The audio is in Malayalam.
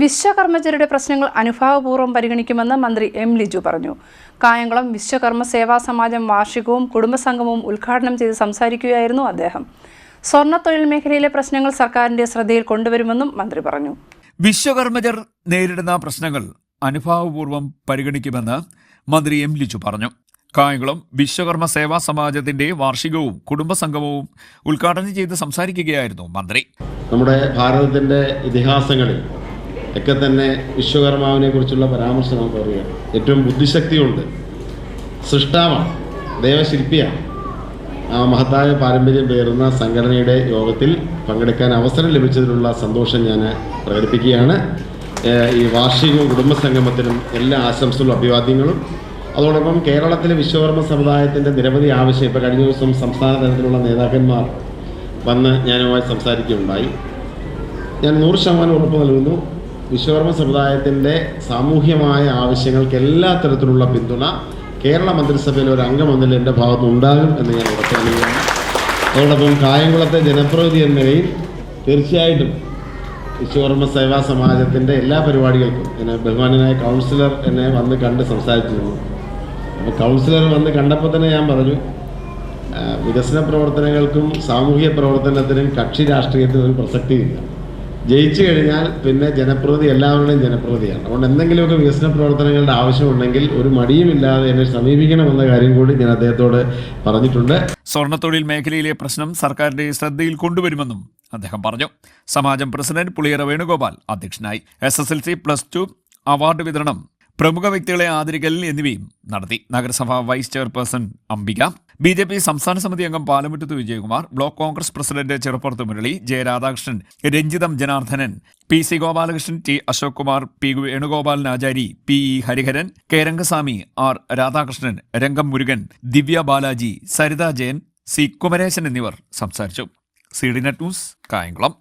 വിശ്വകർമ്മജരുടെ പ്രശ്നങ്ങൾ അനുഭാവപൂർവ്വം പരിഗണിക്കുമെന്ന് മന്ത്രി എം ലിജു പറഞ്ഞു. കായംകുളം വിശ്വകർമ്മ സേവാ സമാജം വാർഷികവും കുടുംബസംഗമവും ഉദ്ഘാടനം ചെയ്ത് സംസാരിക്കുകയായിരുന്നു അദ്ദേഹം. സ്വർണ്ണത്തൊഴിൽ മേഖലയിലെ പ്രശ്നങ്ങൾ സർക്കാരിന്റെ ശ്രദ്ധയിൽ കൊണ്ടുവരുമെന്നും മന്ത്രി പറഞ്ഞു. വിശ്വകർമ്മജർ നേരിടുന്ന പ്രശ്നങ്ങൾ അനുഭാവപൂർവ്വം പരിഗണിക്കുമെന്ന് മന്ത്രി എം ലിജു പറഞ്ഞു. കായംകുളം വിശ്വകർമ്മ സേവാ സമാജത്തിന്റെ വാർഷികവും കുടുംബസംഗമവും ഉദ്ഘാടനം ചെയ്ത് സംസാരിക്കുകയായിരുന്നു മന്ത്രി. നമ്മുടെ ഭാരതത്തിന്റെ ഇതിഹാസങ്ങളിൽ ഒക്കെ തന്നെ വിശ്വകർമാവിനെ കുറിച്ചുള്ള പരാമർശം നമുക്കറിയാം. ഏറ്റവും ബുദ്ധിശക്തിയുണ്ട്, സൃഷ്ടാവാണ്, ദേവശില്പിയാണ്. ആ മഹത്തായ പാരമ്പര്യം പേറുന്ന സംഘടനയുടെ യോഗത്തിൽ പങ്കെടുക്കാൻ അവസരം ലഭിച്ചതിലുള്ള സന്തോഷം ഞാൻ പ്രകടിപ്പിക്കുകയാണ്. ഈ വാർഷികവും കുടുംബസംഗമത്തിനും എല്ലാ ആശംസകളും അഭിവാദ്യങ്ങളും. അതോടൊപ്പം കേരളത്തിലെ വിശ്വകർമ്മ സമുദായത്തിൻ്റെ നിരവധി ആവശ്യം, ഇപ്പോൾ കഴിഞ്ഞ ദിവസം സംസ്ഥാന തലത്തിലുള്ള നേതാക്കന്മാർ വന്ന് ഞാനുമായി സംസാരിക്കുകയുണ്ടായി. ഞാൻ 100% ഉറപ്പ് നൽകുന്നു, വിശ്വകർമ്മ സമുദായത്തിൻ്റെ സാമൂഹ്യമായ ആവശ്യങ്ങൾക്ക് എല്ലാ തരത്തിലുള്ള പിന്തുണ കേരള മന്ത്രിസഭയിലെ ഒരു അംഗമെന്നതിൽ എൻ്റെ ഭാഗത്ത് ഉണ്ടാകും എന്ന് ഞാൻ ഉറപ്പ് നൽകുകയാണ്. അതോടൊപ്പം കായംകുളത്തെ ജനപ്രതിനിധി എന്ന നിലയിൽ തീർച്ചയായിട്ടും വിശ്വകർമ്മ സേവാ സമാജത്തിൻ്റെ എല്ലാ പരിപാടികൾക്കും എന്നെ ബഹുമാനനായ കൗൺസിലർ എന്നെ വന്ന് കണ്ട് സംസാരിച്ചിരുന്നു. അപ്പോൾ കൗൺസിലർ വന്ന് കണ്ടപ്പോൾ തന്നെ ഞാൻ പറഞ്ഞു, വികസന പ്രവർത്തനങ്ങൾക്കും സാമൂഹ്യ പ്രവർത്തനത്തിനും കക്ഷി രാഷ്ട്രീയത്തിനും ഒരു പ്രസക്തിയില്ല. ജയിച്ചു കഴിഞ്ഞാൽ പിന്നെ ജനപ്രതിനിധി എല്ലാവരുടെയും ജനപ്രതിനിധിയാണ്. അതുകൊണ്ട് എന്തെങ്കിലുമൊക്കെ വികസന പ്രവർത്തനങ്ങളുടെ ആവശ്യമുണ്ടെങ്കിൽ ഒരു മടിയുമില്ലാതെ എന്നെ സമീപിക്കണമെന്ന കാര്യം കൂടി ഞാൻ അദ്ദേഹത്തോട് പറഞ്ഞിട്ടുണ്ട്. സ്വർണ്ണത്തൊഴിൽ മേഖലയിലെ പ്രശ്നം സർക്കാരിന്റെ ശ്രദ്ധയിൽ കൊണ്ടുവരുമെന്നും അദ്ദേഹം പറഞ്ഞു. സമാജം പ്രസിഡന്റ് പുളിയറ വേണുഗോപാൽ അധ്യക്ഷനായി. SSLC +2 അവാർഡ് വിതരണം, പ്രമുഖ വ്യക്തികളെ ആദരിക്കൽ എന്നിവയും നടത്തി. നഗരസഭ വൈസ് ചെയർപേഴ്സൺ അംബിക, BJP സംസ്ഥാന സമിതി അംഗം Palamuttath Vijayakumar, block Congress president Cheruppurath Murali, J. Radhakrishnan, Ranjitham Janardhanan, PC Gopalakrishnan, T. Ashok Kumar, P. Venugopalan Achari, P. Hariharan, K. Rangaswamy, R. Radhakrishnan, Rangam Murugan, ദിവ്യ ബാലാജി, സരിത ജയൻ, C. കുമരേശൻ എന്നിവർ സംസാരിച്ചു. CDNet news, Kayamkulam.